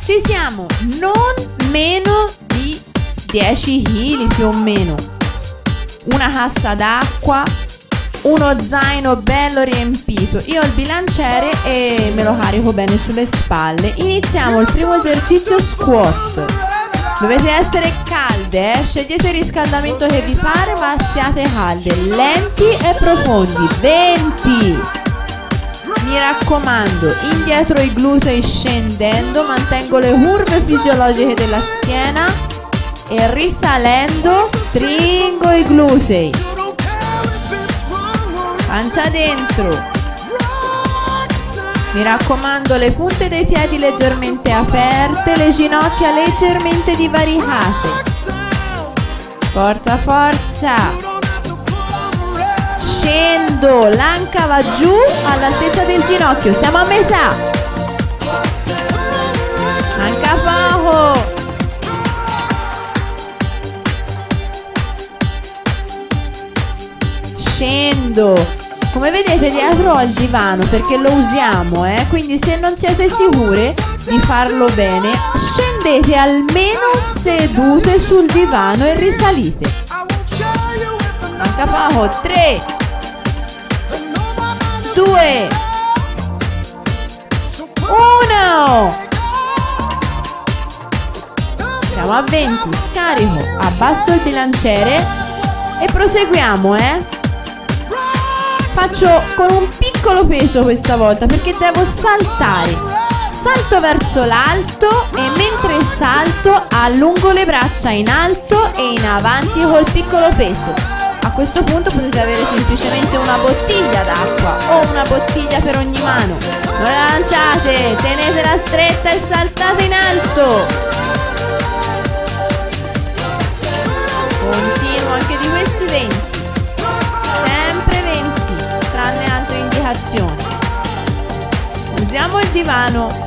Ci siamo, non meno di 10 kg più o meno. Una cassa d'acqua, uno zaino bello riempito. Io ho il bilanciere e me lo carico bene sulle spalle. Iniziamo il primo esercizio, squat. Dovete essere calde, scegliete il riscaldamento che vi pare, ma siate calde, lenti e profondi. 20. Mi raccomando, indietro i glutei scendendo, mantengo le curve fisiologiche della schiena e risalendo stringo i glutei. Pancia dentro. Mi raccomando, le punte dei piedi leggermente aperte, le ginocchia leggermente divaricate. Forza, forza. Scendo, l'anca va giù all'altezza del ginocchio, siamo a metà. Manca poco. Scendo. Come vedete dietro ho il divano perché lo usiamo, quindi se non siete sicure di farlo bene, scendete almeno sedute sul divano e risalite. Manca poco. 3, 2, 1. Siamo a 20. Scarico, abbasso il bilanciere e proseguiamo, Faccio con un piccolo peso questa volta perché devo saltare. Salto verso l'alto e mentre salto allungo le braccia in alto e in avanti col piccolo peso. A questo punto potete avere semplicemente una bottiglia d'acqua o una bottiglia per ogni mano. Non la lanciate, tenetela stretta e saltate in alto. Continuo anche di questi 20. Sempre 20. Tranne altre indicazioni. Usiamo il divano.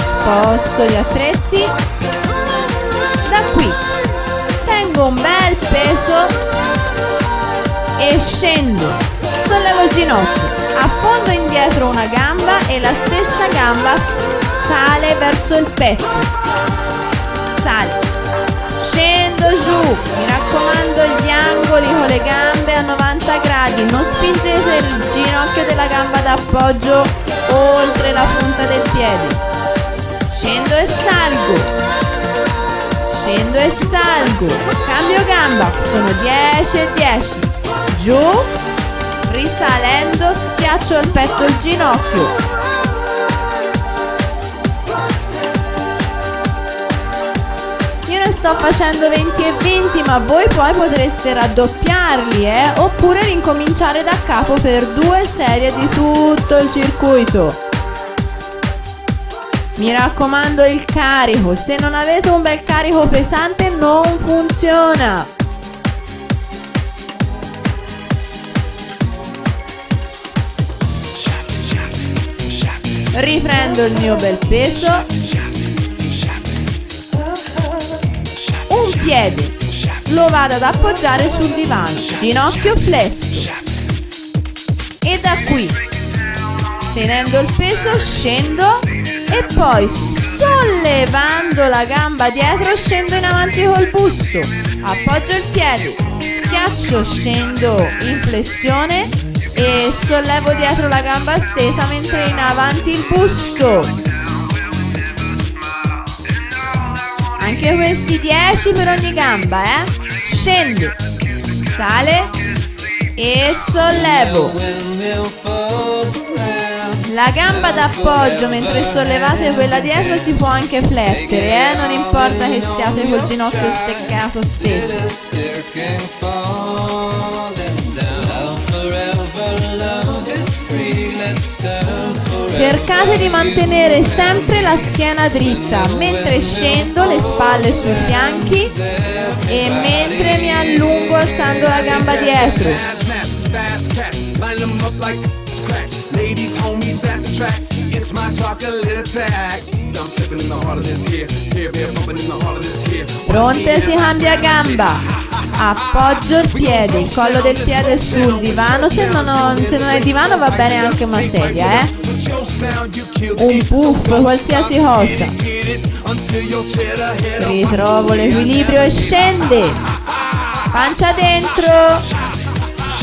Sposto gli attrezzi. Da qui tengo un bel peso e scendo. Sollevo il ginocchio, affondo indietro una gamba e la stessa gamba sale verso il petto. Sale. Scendo giù. Mi raccomando, gli angoli con le gambe a 90 gradi. Non spingete il ginocchio della gamba d'appoggio oltre la punta del piede. Scendo e salgo. Scendo e salgo. Cambio gamba. Sono 10 e 10. Giù. Risalendo schiaccio il petto e il ginocchio. Sto facendo 20 e 20, ma voi poi potreste raddoppiarli, oppure ricominciare da capo per 2 serie di tutto il circuito. Mi raccomando il carico, se non avete un bel carico pesante non funziona. Riprendo il mio bel peso. Un piede lo vado ad appoggiare sul divano, ginocchio flesso, e da qui, tenendo il peso, scendo e poi sollevando la gamba dietro scendo in avanti col busto, appoggio il piede, schiaccio, scendo in flessione e sollevo dietro la gamba stesa mentre in avanti il busto. Anche questi 10 per ogni gamba, Scendo, sale e sollevo. La gamba d'appoggio mentre sollevate quella dietro si può anche flettere, non importa che stiate col ginocchio steccato steso. Cercate di mantenere sempre la schiena dritta mentre scendo, le spalle sui fianchi e mentre mi allungo alzando la gamba dietro. Pronte, si cambia gamba. Appoggio il piede, il collo del piede sul divano. Se non è divano va bene anche una sedia, un puff, qualsiasi cosa. Ritrovo l'equilibrio e scende. Pancia dentro.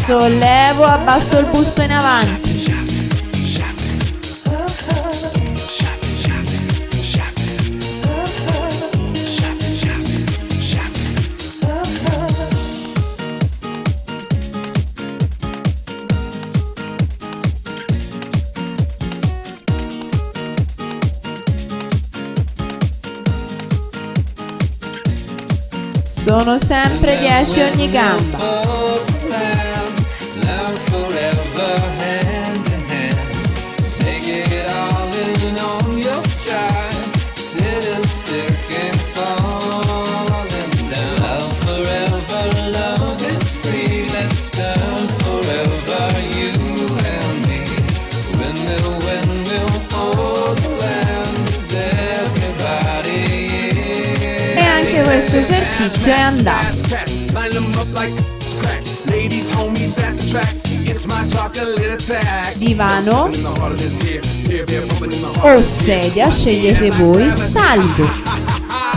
Sollevo, abbasso il busto in avanti. Sono sempre 10 ogni gamba. Questo esercizio è andato. Divano o sedia, scegliete voi. Salgo,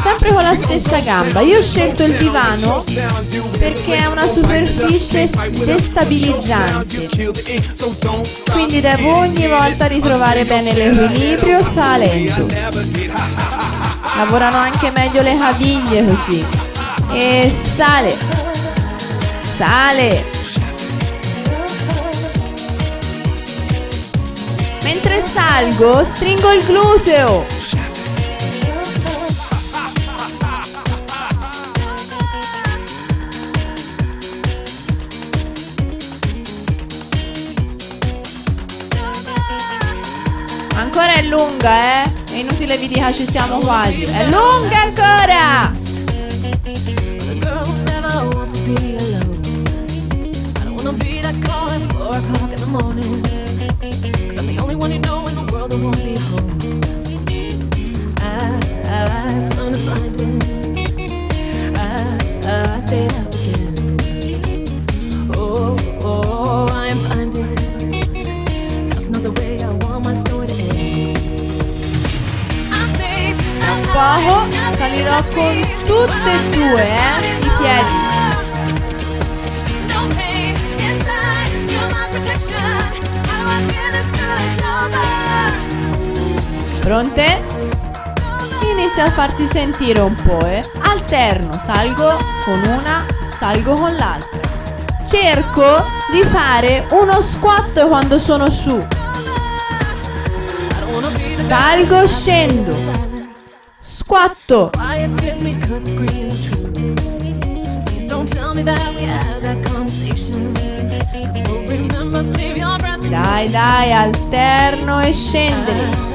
sempre con la stessa gamba. Io ho scelto il divano perché è una superficie destabilizzante, quindi devo ogni volta ritrovare bene l'equilibrio salendo. Lavorano anche meglio le caviglie così. E sale, sale. Mentre salgo stringo il gluteo. Ancora è lunga, È inutile vi dica ci siamo quasi. È lunga ancora! Poco, salirò con tutte e due, i piedi. Pronte? Inizia a farsi sentire un po', Alterno, salgo con una, salgo con l'altra. Cerco di fare uno squat quando sono su. Salgo, scendo. Squatto. Dai, dai, alterno e scendere.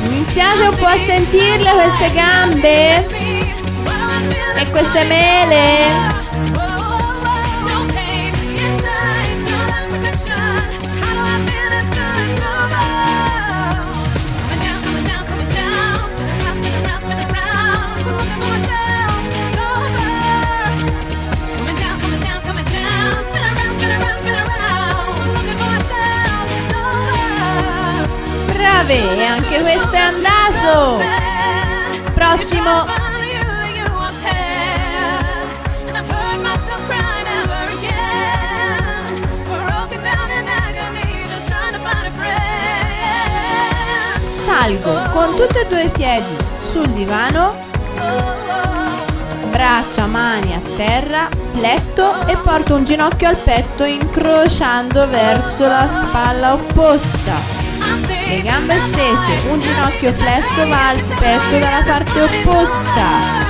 Iniziate un po' a sentirle queste gambe e queste mele. Brave, e anche questo è andato. Prossimo. Salgo con tutti e due i piedi sul divano, braccia, mani a terra, fletto e porto un ginocchio al petto incrociando verso la spalla opposta. Le gambe stese, un ginocchio flesso va al petto dalla parte opposta.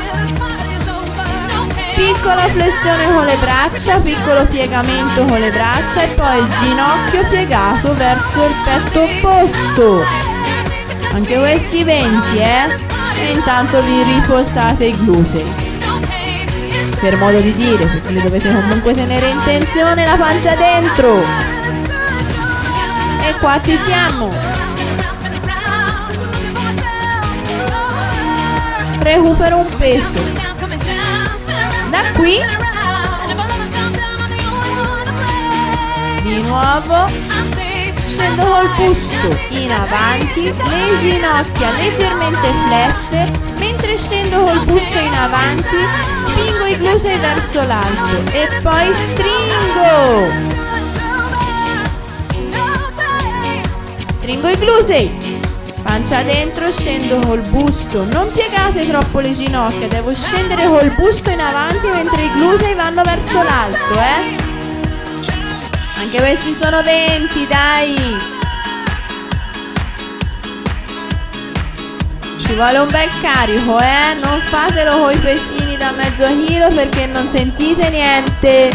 Piccola flessione con le braccia, piccolo piegamento con le braccia e poi il ginocchio piegato verso il petto opposto. Anche questi 20, E intanto vi riposate i glutei. per modo di dire, perché li dovete comunque tenere in tensione, la pancia dentro. E qua ci siamo. Recupero un peso. Da qui di nuovo scendo col busto in avanti, le ginocchia leggermente flesse. Mentre scendo col busto in avanti, spingo i glutei verso l'alto e poi stringo. Stringo i glutei. Pancia dentro, scendo col busto. Non piegate troppo le ginocchia, devo scendere col busto in avanti mentre i glutei vanno verso l'alto, Anche questi sono 20, dai! Ci vuole un bel carico, Non fatelo con i pesini da mezzo chilo perché non sentite niente.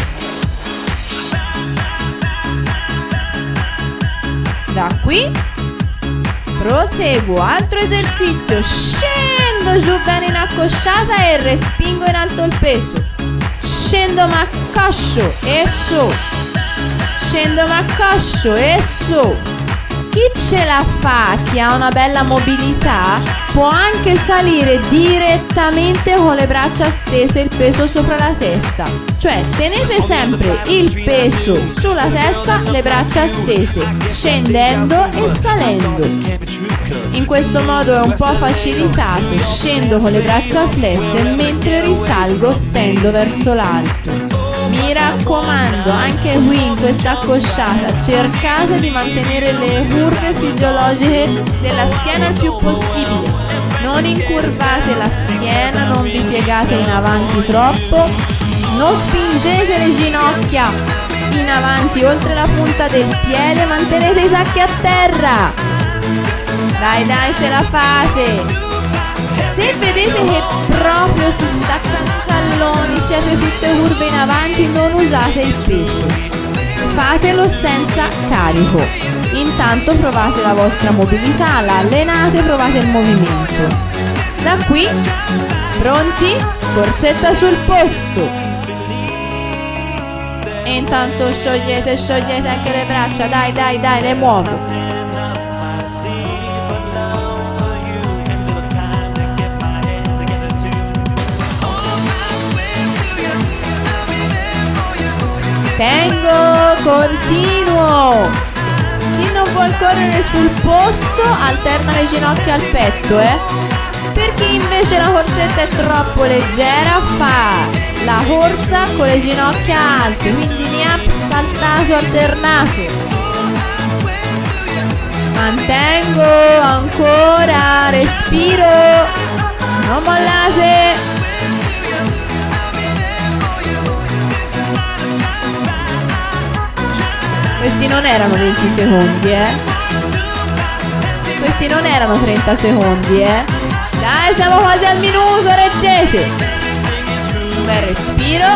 Da qui proseguo, altro esercizio. Scendo giù bene in accosciata e respingo in alto il peso. Scendo ma accoscio e su. Scendo ma accoscio e su. Chi ce la fa, chi ha una bella mobilità, può anche salire direttamente con le braccia stese, il peso sopra la testa. Cioè tenete sempre il peso sulla testa, le braccia stese, scendendo e salendo. In questo modo è un po' facilitato. Scendo con le braccia flesse mentre risalgo stendo verso l'alto. Mi raccomando, anche qui in questa accosciata cercate di mantenere le curve fisiologiche della schiena il più possibile. Non incurvate la schiena, non vi piegate in avanti troppo, non spingete le ginocchia in avanti oltre la punta del piede, mantenete i tacchi a terra. Dai, dai, ce la fate! Se vedete che proprio si staccano i talloni, siete tutte curve in avanti, non usate il peso. Fatelo senza carico. Intanto provate la vostra mobilità, la allenate, provate il movimento. Da qui, pronti? Corsetta sul posto. E intanto sciogliete anche le braccia, dai, dai, dai, le muovo. Tengo, continuo. Chi non vuol correre sul posto alterna le ginocchia al petto, Per chi invece la corsetta è troppo leggera fa la corsa con le ginocchia alte, quindi niap, saltato, alternato. Mantengo, ancora, respiro, non mollate. Questi non erano 20 secondi, Questi non erano 30 secondi, Dai, siamo quasi al minuto, reggete. Un bel respiro.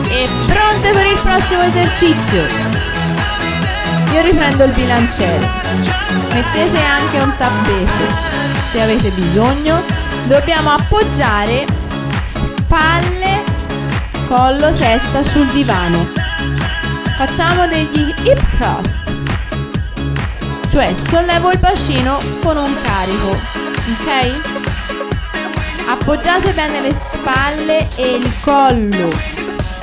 E pronte per il prossimo esercizio. Io riprendo il bilanciere. Mettete anche un tappeto se avete bisogno. Dobbiamo appoggiare spalle, collo, testa sul divano. Facciamo degli hip thrust, cioè sollevo il bacino con un carico, ok? Appoggiate bene le spalle e il collo,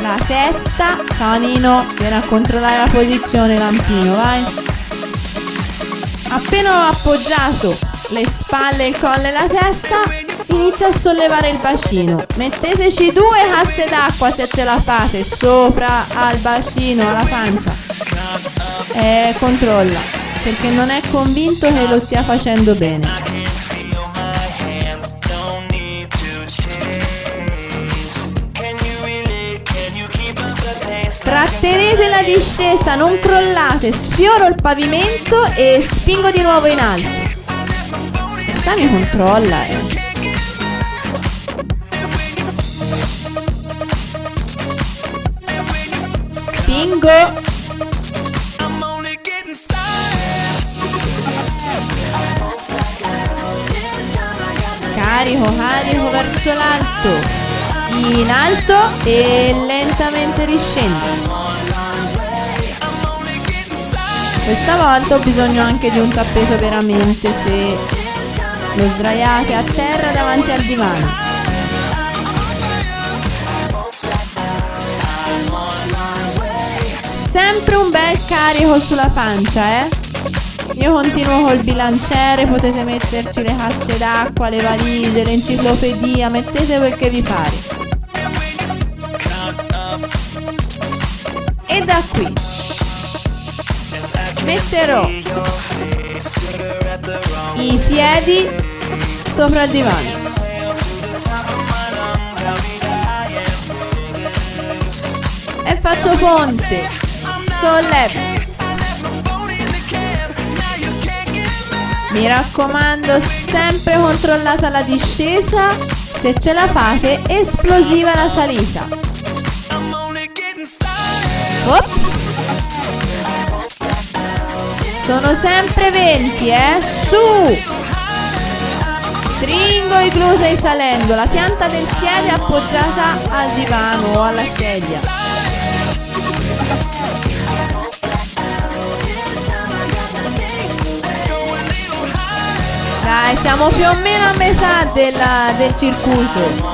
la testa. Canino, vieni a controllare la posizione, Lampino, vai. Appena ho appoggiato le spalle, il collo e la testa, inizia a sollevare il bacino. Metteteci 2 casse d'acqua se ce la fate sopra al bacino, alla pancia. Controlla, perché non è convinto che lo stia facendo bene. Trattenete la discesa, non crollate. Sfioro il pavimento e spingo di nuovo in alto. Questa mi controlla, Spingo. Carico verso l'alto. in alto e lentamente riscendi. Questa volta ho bisogno anche di un tappeto veramente, se lo sdraiate a terra davanti al divano. Sempre un bel carico sulla pancia, Io continuo col bilanciere, potete metterci le casse d'acqua, le valigie, l'enciclopedia, mettete quel che vi pare. E da qui metterò i piedi sopra il divano. E faccio ponte, sollevo. Mi raccomando, sempre controllata la discesa, se ce la fate, esplosiva la salita. Op. Sono sempre 20, su! Stringo i glutei salendo, la pianta del piede appoggiata al divano o alla sedia. Dai, siamo più o meno a metà del circuito.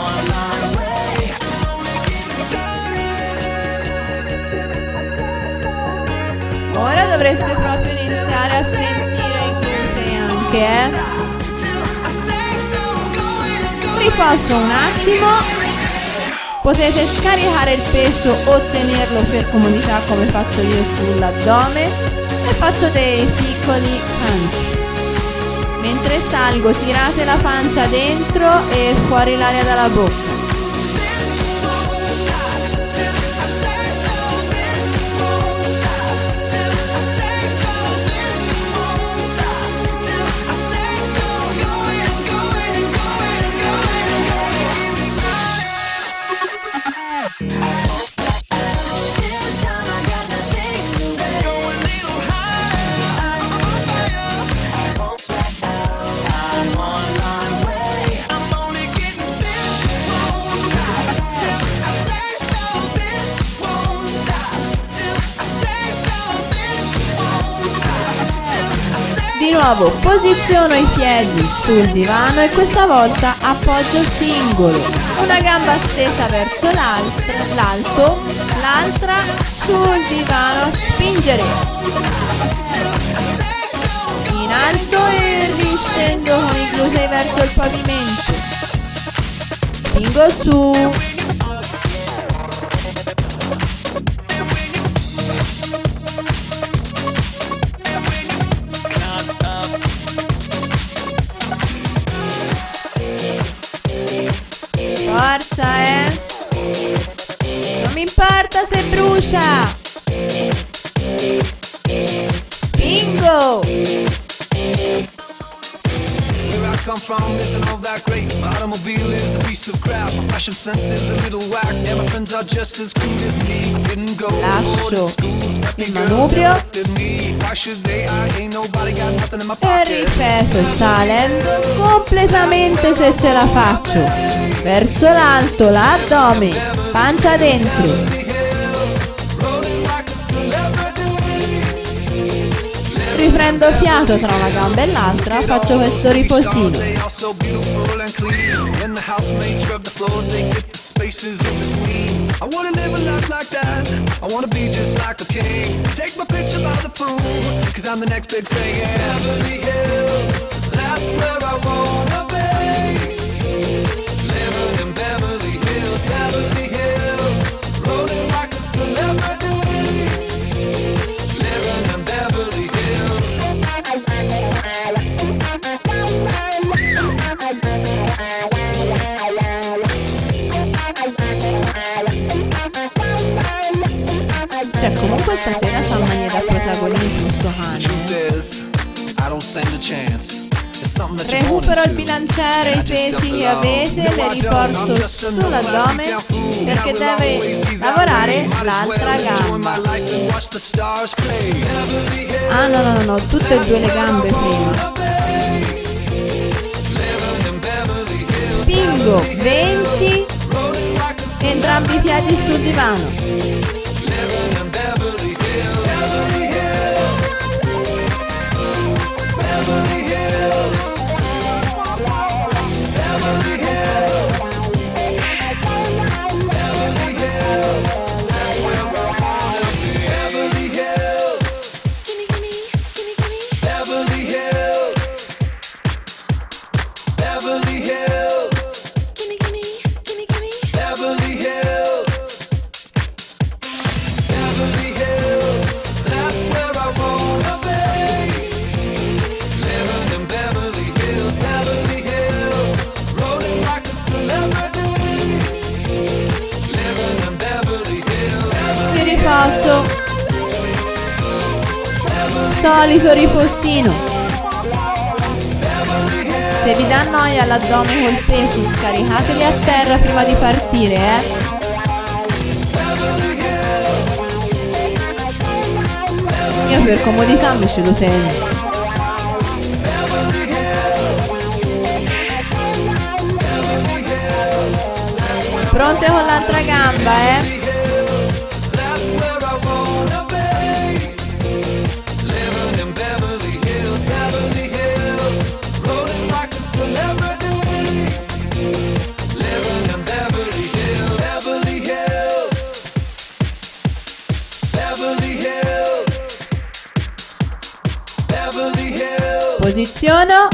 Ora dovreste proprio iniziare a sentire i glutei anche, Riposo un attimo. Potete scaricare il peso o tenerlo per comodità come faccio io sull'addome e faccio dei piccoli crunch. Mentre salgo tirate la pancia dentro e fuori l'aria dalla bocca. Di nuovo posiziono i piedi sul divano e questa volta appoggio singolo, una gamba stesa verso l'alto, l'altra sul divano a spingere in alto e riscendo con i glutei verso il pavimento, spingo su. Forza, non mi importa se brucia. Bingo! Come from isn't all that great. My automobile is a piece of crap. My fashion sense is a little whack. And my friends are just as cool as me. Didn't go to schools, but the girls adopted me. Why should they? I ain't nobody got nothing in my pocket. E ripeto, salendo completamente se ce la faccio. Verso l'alto, l'addome, pancia dentro. Riprendo fiato tra una gamba e l'altra, faccio questo riposino. Cioè, comunque stasera c'ha mania da protagonismo sto cane. Recupero il bilanciere, i pesi che avete, li riporto sull'addome perché deve lavorare l'altra gamba. Ah no, tutte e due le gambe prima. Spingo 20 Entrambi i piedi sul divano. Solito riposino. Se vi dà noia l'addome col peso, scaricateli a terra prima di partire, Io per comodità mi ce lo tengo. Pronte con l'altra gamba, Posiziono,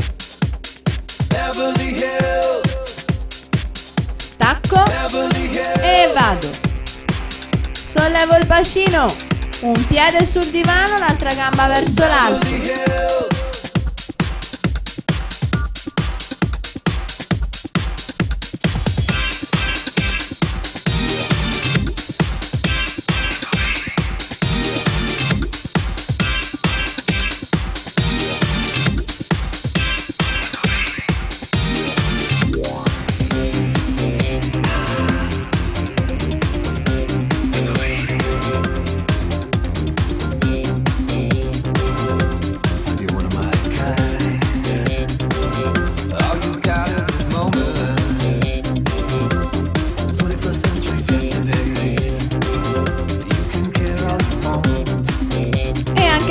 stacco e vado. Sollevo il bacino, un piede sul divano, l'altra gamba verso l'alto.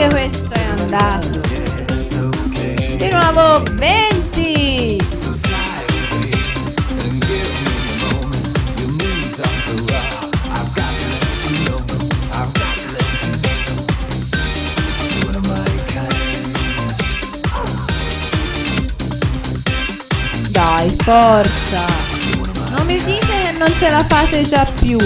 Questo è andato. Di nuovo 20. Dai, forza. Non mi dite che non ce la fate già più,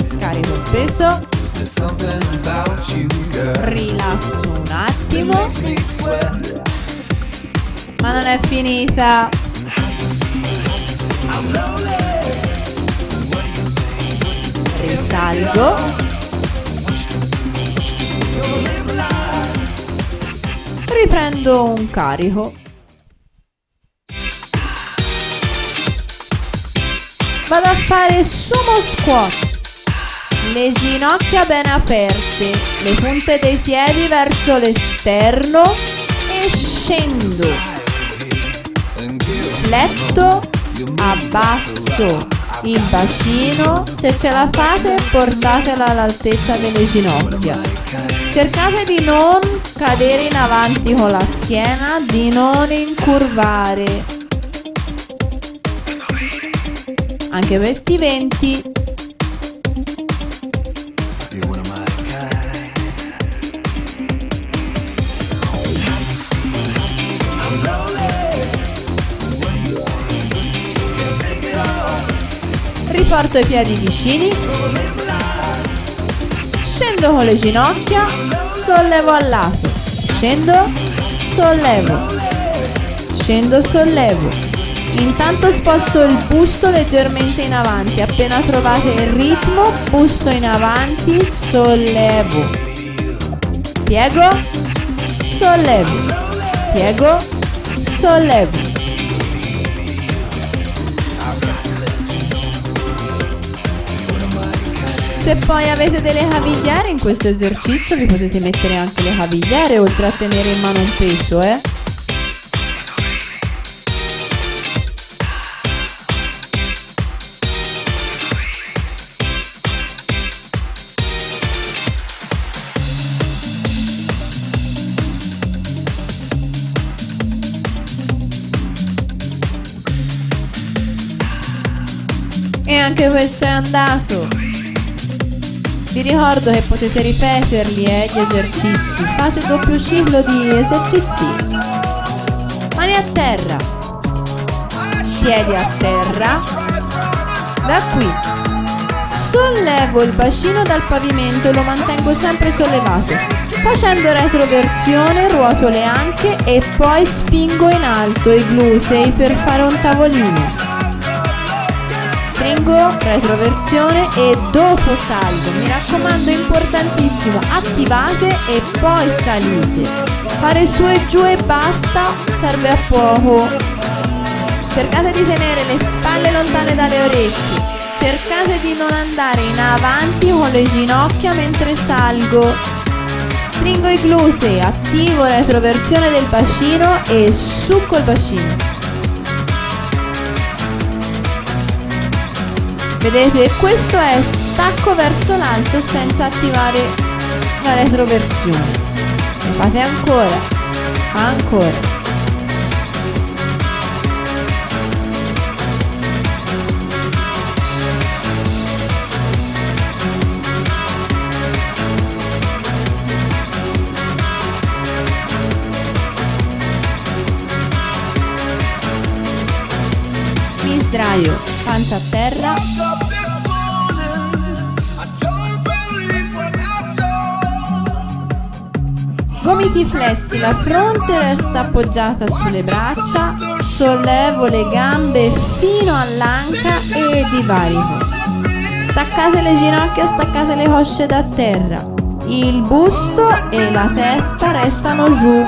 Scarico il peso, rilasso un attimo, ma non è finita. Risalgo, riprendo un carico, vado a fare sumo squat, le ginocchia ben aperte, le punte dei piedi verso l'esterno e scendo, fletto, abbasso il bacino, se ce la fate portatela all'altezza delle ginocchia. Cercate di non cadere in avanti con la schiena, di non incurvare. Anche questi 20. Riporto i piedi vicini, scendo con le ginocchia, sollevo al lato, scendo, sollevo, scendo, sollevo, Intanto sposto il busto leggermente in avanti. Appena trovate il ritmo, busto in avanti, sollevo, piego, sollevo, piego, sollevo. Se poi avete delle cavigliere in questo esercizio vi potete mettere anche le cavigliere oltre a tenere in mano un peso, E anche questo è andato. Vi ricordo che potete ripeterli gli esercizi. Fate il doppio ciclo di esercizi. Mani a terra, piedi a terra. Da qui sollevo il bacino dal pavimento e lo mantengo sempre sollevato. Facendo retroversione ruoto le anche e poi spingo in alto i glutei per fare un tavolino. Stringo, retroversione e dopo salgo. Mi raccomando, importantissimo, attivate e poi salite. Fare su e giù e basta serve a poco. Cercate di tenere le spalle lontane dalle orecchie. Cercate di non andare in avanti con le ginocchia mentre salgo. Stringo i glutei, attivo retroversione del bacino e succo il bacino. Vedete, questo è stacco verso l'alto senza attivare la retroversione. E fate ancora, ancora. Mi sdraio, pancia a terra. Gomiti flessi, la fronte resta appoggiata sulle braccia, sollevo le gambe fino all'anca e divarico. Staccate le ginocchia, staccate le cosce da terra. Il busto e la testa restano giù.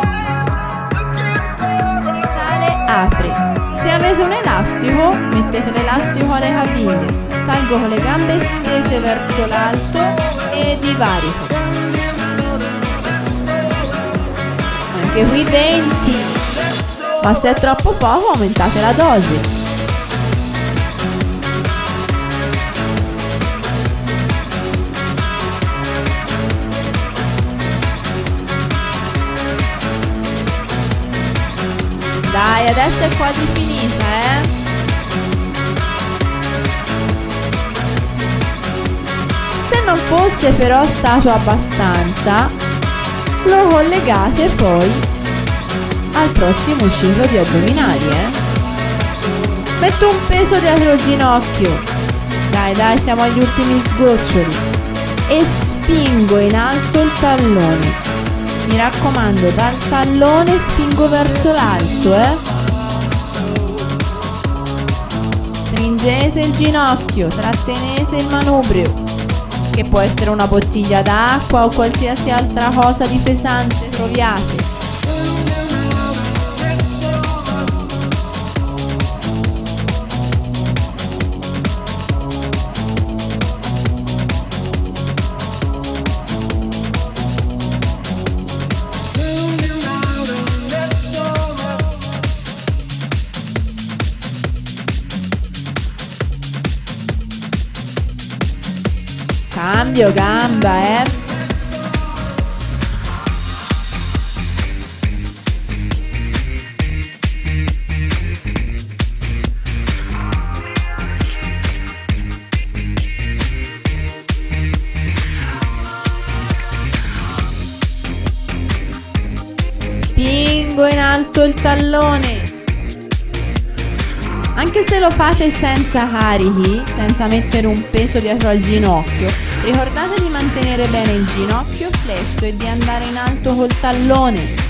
Sale, apre. Se avete un elastico, mettete l'elastico alle caviglie. Salgo con le gambe stese verso l'alto e divarico. Anche qui 20, ma se è troppo poco aumentate la dose. Dai, adesso è quasi finita, Se non fosse però stato abbastanza, lo collegate poi al prossimo ciclo di addominali, Metto un peso dietro il ginocchio. Dai, siamo agli ultimi sgoccioli. E spingo in alto il tallone. Mi raccomando, dal tallone spingo verso l'alto, Stringete il ginocchio, trattenete il manubrio, che può essere una bottiglia d'acqua o qualsiasi altra cosa di pesante troviate. Cambio gamba, Spingo in alto il tallone. Anche se lo fate senza carichi, senza mettere un peso dietro al ginocchio, ricordate di mantenere bene il ginocchio flesso e di andare in alto col tallone.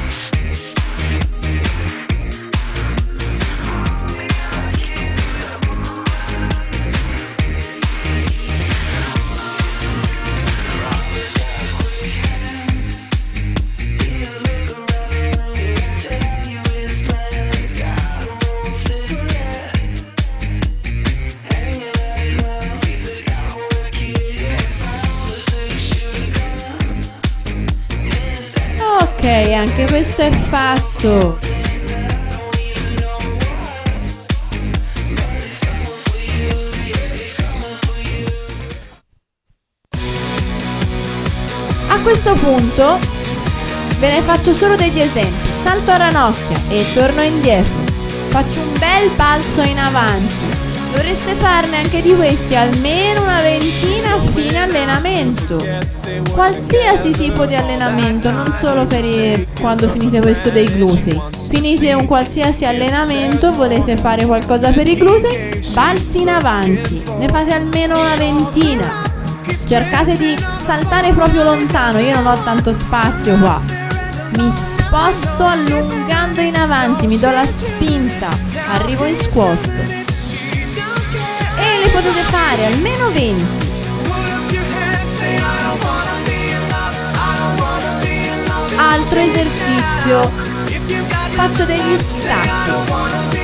Ok, anche questo è fatto. A questo punto ve ne faccio solo degli esempi. Salto a ranocchia e torno indietro. Faccio un bel balzo in avanti. Dovreste farne anche di questi almeno una ventina a fine allenamento. Qualsiasi tipo di allenamento, non solo per quando finite questo dei glutei. Finite un qualsiasi allenamento, volete fare qualcosa per i glutei, balzi in avanti. Ne fate almeno una ventina. Cercate di saltare proprio lontano, io non ho tanto spazio qua. Mi sposto allungando in avanti, mi do la spinta, arrivo in squat. E le potete fare almeno 20. Altro esercizio, faccio degli stacchi.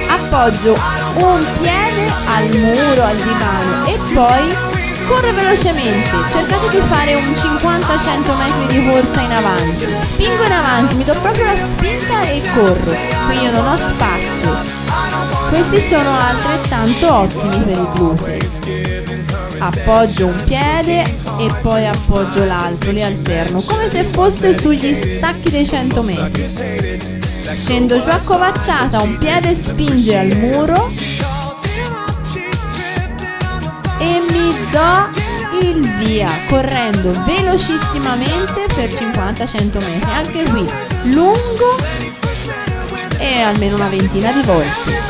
Appoggio un piede al muro, al divano e poi corro velocemente. Cercate di fare un 50-100 metri di corsa in avanti. Spingo in avanti, mi do proprio la spinta e corro. Qui io non ho spazio. Questi sono altrettanto ottimi per i glutei. Appoggio un piede e poi appoggio l'altro, li alterno come se fosse sugli stacchi dei 100 metri. Scendo giù accovacciata, un piede spinge al muro e mi do il via correndo velocissimamente per 50-100 metri. Anche qui lungo e almeno una ventina di volte.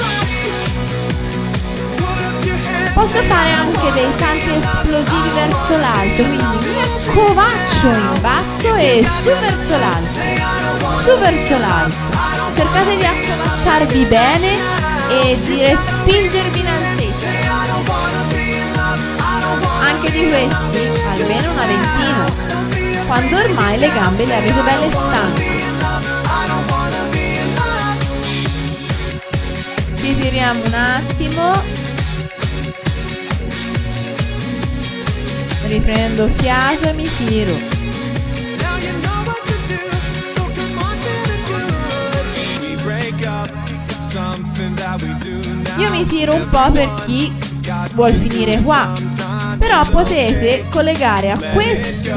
Posso fare anche dei salti esplosivi verso l'alto, quindi mi accovaccio in basso e su verso l'alto, su verso l'alto. Cercate di accovacciarvi bene e di respingervi in altezza. Anche di questi almeno una ventina, quando ormai le gambe le avete belle stanche. Ci tiriamo un attimo, riprendo fiato e mi tiro. Io mi tiro un po' per chi vuol finire qua, però potete collegare a questi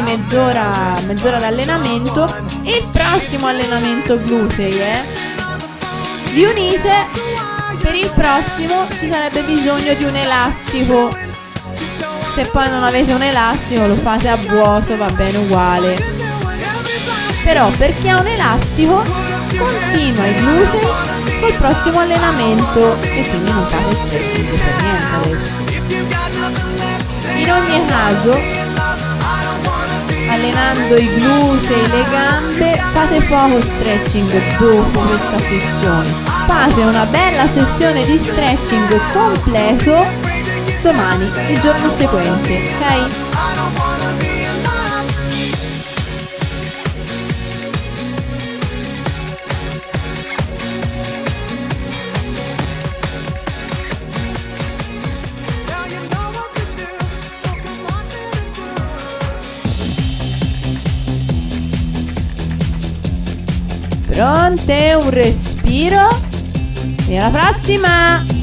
mezz'ora d'allenamento il prossimo allenamento glutei, li unite. Per il prossimo ci sarebbe bisogno di un elastico. Se poi non avete un elastico lo fate a vuoto, va bene uguale. Però per chi ha un elastico continua i glutei col prossimo allenamento e quindi non fate stretching per niente adesso. In ogni caso, allenando i glutei, le gambe, fate poco stretching dopo questa sessione. Fate una bella sessione di stretching completo domani, il giorno seguente, ok? Pronte? Un respiro e alla prossima!